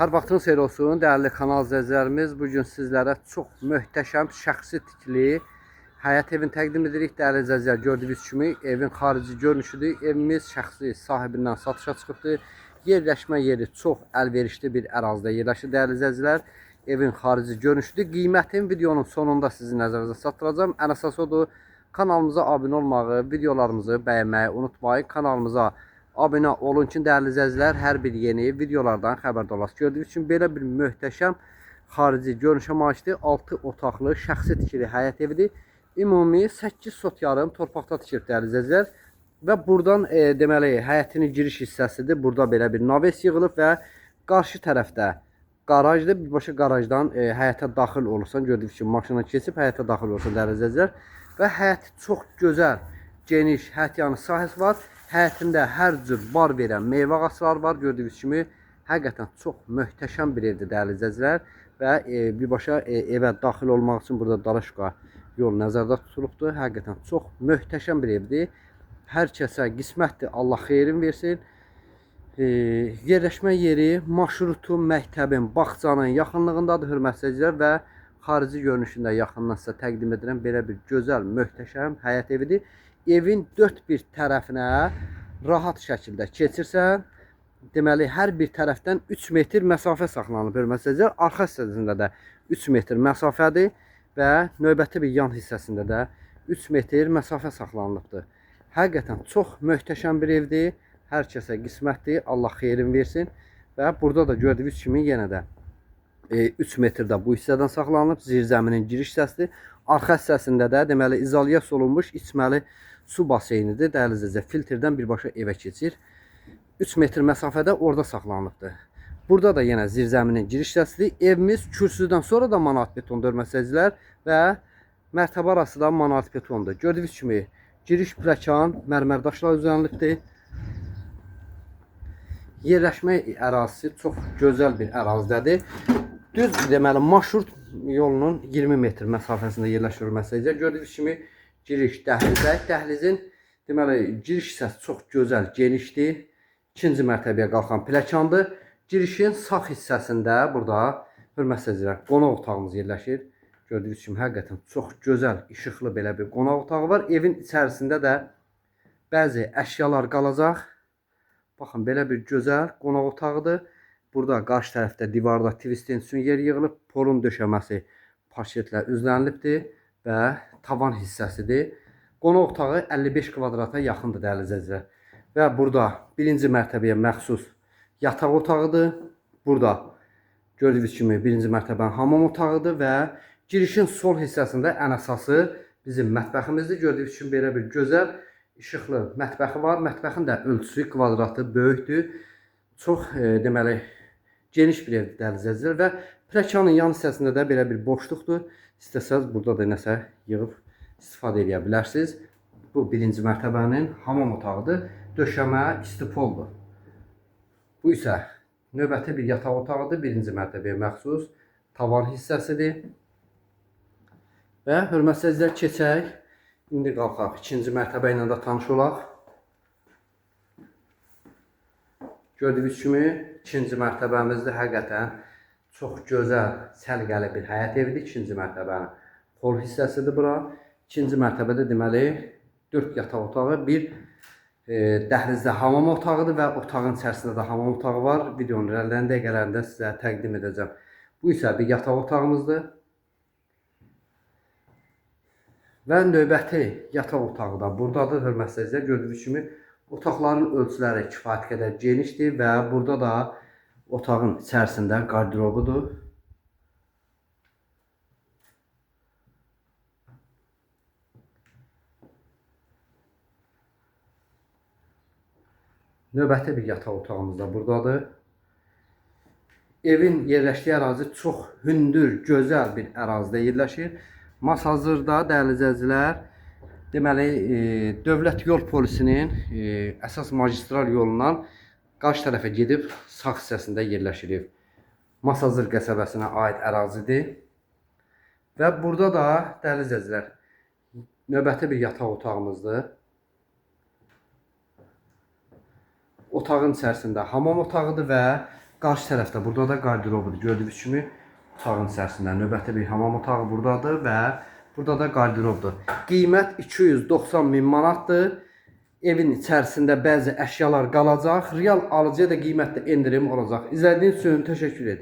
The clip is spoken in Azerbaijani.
Hər vaxtınız xeyir olsun, dəyərli kanal izləyicilərimiz. Bugün sizlərə çox möhtəşəm şəxsi tikili həyət evini təqdim edirik. Dəyərli izləyicilər, gördüyünüz kimi evin xarici görünüşüdür. Evimiz şəxsi sahibindən satışa çıxıbdır. Yerləşmə yeri çox əlverişli bir ərazidə yerləşir. Dəyərli izləyicilər, evin xarici görünüşüdür. Qiymətin videonun sonunda sizin nəzərinizə çatdıracağım. Ən əsası odur, kanalımıza abunə olmağı, videolarımızı bəyənməyi unutmayın. Kanalımıza abunə olun ki, dəyərli izləyicilər, hər bir yeni videolardan xəbərdar olasınız. Gördüyünüz kimi belə bir möhtəşəm xarici görünüşə malikdir. 6 otaqlı şəxsi tikili həyət evidir. Ümumi 8 sot yarım torpaqda tikilib, dəyərli izləyicilər. Və buradan deməli həyətinin giriş hissəsidir. Burada belə bir naves yığılıb və qarşı tərəfdə qarajdır. Birbaşa qarajdan həyətə daxil olursan, gördüyünüz kimi maşına keçib həyətə daxil olursan, dəyərli izləyicilər. Və həyət çox gözəl, geniş həyət yanı sahəsi var. Həyətində hər cür bar verən meyvə ağacları var. Gördüyünüz kimi həqiqətən çox möhtəşəm bir evdir, dəyərli izləyicilər. Və birbaşa evə daxil olmaq üçün burada Dalaşqa yol nəzərdə tutulubdur. Həqiqətən çox möhtəşəm bir evdir. Hər kəsə qismətdir, Allah xeyrin versin. Yerləşmə yeri marşrutu, məktəbin, bağçanın yaxınlığındadır, hörmətli izləyicilər, və xarici görünüşündə yaxından sizə təqdim edirəm. Belə bir gözəl, möhtəşəm həyət evidir. Evin dörd bir tərəfinə rahat şəkildə keçirsən, deməli hər bir tərəfdən 3 metr məsafə saxlanılıb, hörmətli izləyicilər. Arxa hissəsində də 3 metr məsafədir və növbəti bir yan hissəsində də 3 metr məsafə saxlanılıbdır. Həqiqətən çox möhtəşəm bir evdir. Hər kəsə qismətdir, Allah xeyrin versin. Və burada da gördüyünüz kimi yenə də 3 metrdə bu hissədən saxlanılıb. Zirzəminin giriş hissəsidir. Arxa hissəsində də deməli izolyasiya olunmuş içməli su baseynidir. Dəyərli izləyicilər, filtrdən birbaşa evə keçir. 3 metr məsafədə orada saxlanılıbdır. Burada da yenə zirzəminin giriş hissəsidir. Evimiz kürsüdən sonra da monolit betondur, hörmətli izləyicilər, və mərtəbə arası da monolit betondur. Gördüyünüz kimi giriş pləkan mərmər daşlar üzərinlikdir. Yerləşmə ərazisi çox gözəl bir ərazidədir. Düz deməli marşrut yolunun 20 metr məsafəsində yerləşir, hörmətli izləyicilər. Gördüyünüz kimi giriş dəhlizə. Dəhlizin deməli giriş hissəsi çox gözəl, genişdir. İkinci mərtəbəyə qalxan pləkandır. Girişin sağ hissəsində burada, hörmətli izləyicilər, qonaq otağımız yerləşir. Gördüyünüz kimi həqiqətən çox gözəl, işıqlı belə bir qonaq otağı var. Evin içərisində də bəzi əşyalar qalacaq. Baxın, belə bir gözəl qonaq otağıdır. Burada qarşı tərəfdə divarda tvistin sünger yığılıb, polun döşəməsi parketlə üzlənilibdir və tavan hissəsidir. Qonaq otağı 55 kvadrata yaxındır, dəyərli izləyicilər. Və burada birinci mərtəbəyə məxsus yataq otağıdır. Burada gördüyünüz kimi birinci mərtəbənin hamam otağıdır və girişin sol hissəsində ən əsası bizim mətbəximizdir. Gördüyünüz kimi belə bir gözəl işıqlı mətbəxi var. Mətbəxin də ölçüsü, kvadratı böyükdür. Çox deməli geniş bir evdir, dəyərli izləyicilər, və pləkanın yan hissəsində də belə bir boşluqdur. İstəsəz burada da nəsə yığıb istifadə edə bilərsiniz. Bu birinci mərtəbənin hamam otağıdır. Döşəmə istipoldur. Bu isə növbəti bir yataq otağıdır. Birinci mərtəbəyə məxsus tavan hissəsidir. Və hörmətli izləyicilər, keçək. İndi qalxaq, ikinci mərtəbə ilə də tanış olaq. Gördüyünüz kimi ikinci mərtəbəmizdə həqiqətən çox gözəl, səliqəli bir həyət evidir. İkinci mərtəbənin xol hissəsidir bura. İkinci mərtəbədə deməli 4 yataq otağı, bir dəhlizdə hamam otağıdır və otağın içərisində də hamam otağı var. Videonun ilerleyen dəqiqələrində sizə təqdim edəcəm. Bu isə bir yataq otağımızdır. Və növbəti yataq otağı da buradadır, hörmətli izləyicilər. Gördüyünüz kimi otaqların ölçüləri kifayət qədər genişdir və burada da otağın içərisində qardirobudur. Növbəti bir yataq otağımız da buradadır. Evin yerləşdiyi ərazi çox hündür, gözəl bir ərazidə yerləşir. Hazırda, dəyərli izləyicilər, deməli dövlət yol polisinin əsas magistral yolundan qarşı tərəfə gedib sağ hissəsində yerləşir. Masazır qəsəbəsinə aid ərazidir. Və burada da, dəyərli izləyicilər, növbəti bir yataq otağımızdır. Otağın içərisində hamam otağıdır və Qarşı tərəfdə burada da qardirobudur. Gördüyünüz kimi otağın içərisində növbəti bir hamam otağı buradadır və burada da qardirobdur. Qiymət 290 min manatdır. Evin içərisində bəzi əşyalar qalacaq. Real alıcıya da qiymətdə endirim olacaq. İzlədiyiniz üçün təşəkkür edirəm.